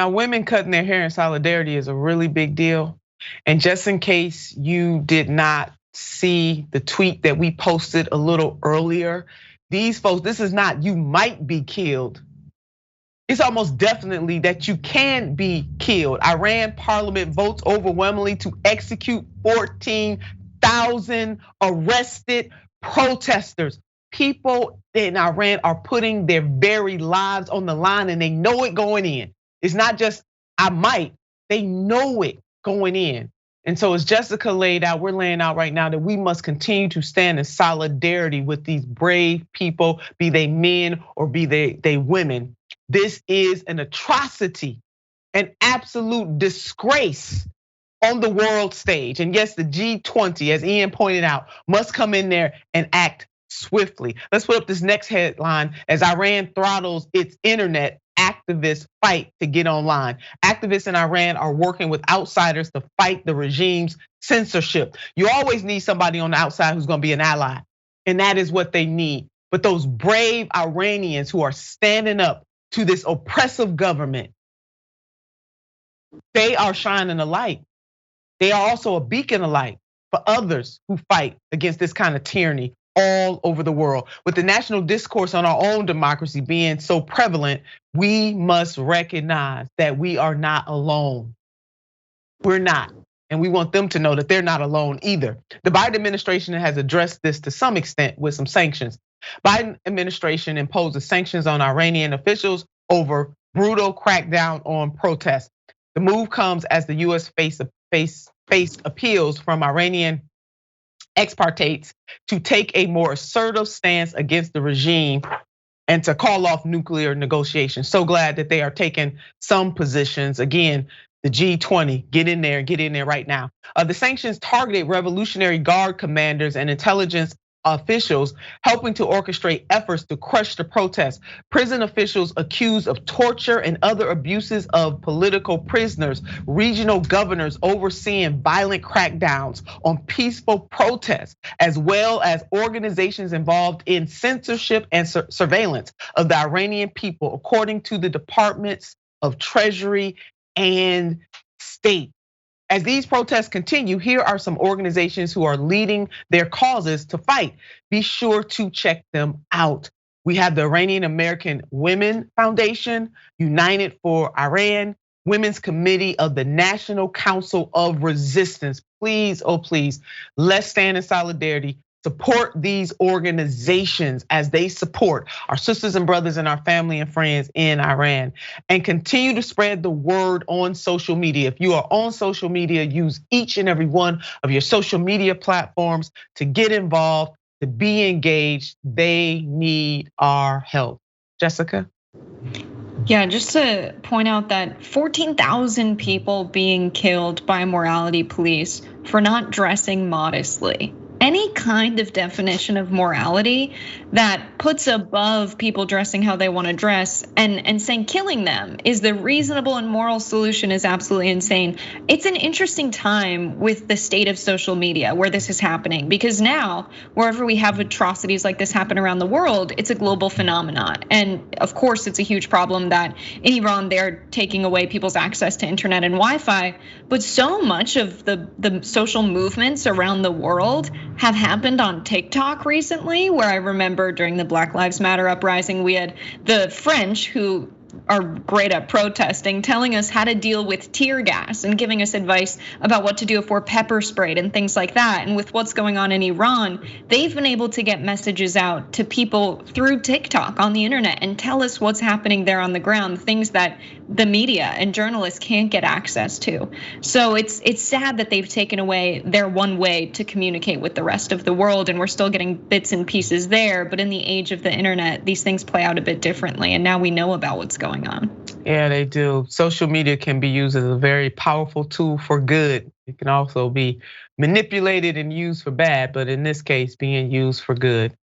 Now, women cutting their hair in solidarity is a really big deal. And just in case you did not see the tweet that we posted a little earlier, these folks, this is not you might be killed. It's almost definitely that you can be killed. Iran parliament votes overwhelmingly to execute 14,000 arrested protesters. People in Iran are putting their very lives on the line and they know it going in. It's not just I might, they know it going in. And so as Jessica laid out, we're laying out right now that we must continue to stand in solidarity with these brave people, be they men or be they women. This is an atrocity, an absolute disgrace on the world stage. And yes, the G20, as Ian pointed out, must come in there and act swiftly. Let's put up this next headline. As Iran throttles its internet, activists fight to get online. Activists in Iran are working with outsiders to fight the regime's censorship. You always need somebody on the outside who's gonna be an ally, and that is what they need. But those brave Iranians who are standing up to this oppressive government, they are shining a light. They are also a beacon of light for others who fight against this kind of tyranny all over the world. With the national discourse on our own democracy being so prevalent, we must recognize that we are not alone. We're not. And we want them to know that they're not alone either. The Biden administration has addressed this to some extent with some sanctions. Biden administration imposes sanctions on Iranian officials over brutal crackdown on protests. The move comes as the US faced appeals from Iranian expatriates to take a more assertive stance against the regime and to call off nuclear negotiations. So glad that they are taking some positions. Again, the G20, get in there right now. The sanctions targeted Revolutionary Guard commanders and intelligence officials, helping to orchestrate efforts to crush the protests. Prison officials accused of torture and other abuses of political prisoners. Regional governors overseeing violent crackdowns on peaceful protests, as well as organizations involved in censorship and surveillance of the Iranian people, according to the Departments of Treasury and State. As these protests continue, here are some organizations who are leading their causes to fight. Be sure to check them out. We have the Iranian American Women Foundation, United for Iran, Women's Committee of the National Council of Resistance. Please, oh please, let's stand in solidarity. Support these organizations as they support our sisters and brothers and our family and friends in Iran. And continue to spread the word on social media. If you are on social media, use each and every one of your social media platforms to get involved, to be engaged. They need our help. Jessica? Yeah, just to point out that 14,000 people being killed by morality police for not dressing modestly. Any kind of definition of morality that puts above people dressing how they want to dress and saying killing them is the reasonable and moral solution is absolutely insane. It's an interesting time with the state of social media where this is happening, because now wherever we have atrocities like this happen around the world, it's a global phenomenon. And of course, it's a huge problem that in Iran, they're taking away people's access to internet and Wi-Fi, but so much of the social movements around the world have happened on TikTok recently, where I remember during the Black Lives Matter uprising, we had the French who are great at protesting, telling us how to deal with tear gas and giving us advice about what to do if we're pepper sprayed and things like that. And with what's going on in Iran, they've been able to get messages out to people through TikTok on the internet and tell us what's happening there on the ground, things that the media and journalists can't get access to. So it's sad that they've taken away their one way to communicate with the rest of the world, and we're still getting bits and pieces there. But in the age of the internet, these things play out a bit differently, and now we know about what's going on. Yeah, they do. Social media can be used as a very powerful tool for good. It can also be manipulated and used for bad, but in this case, being used for good.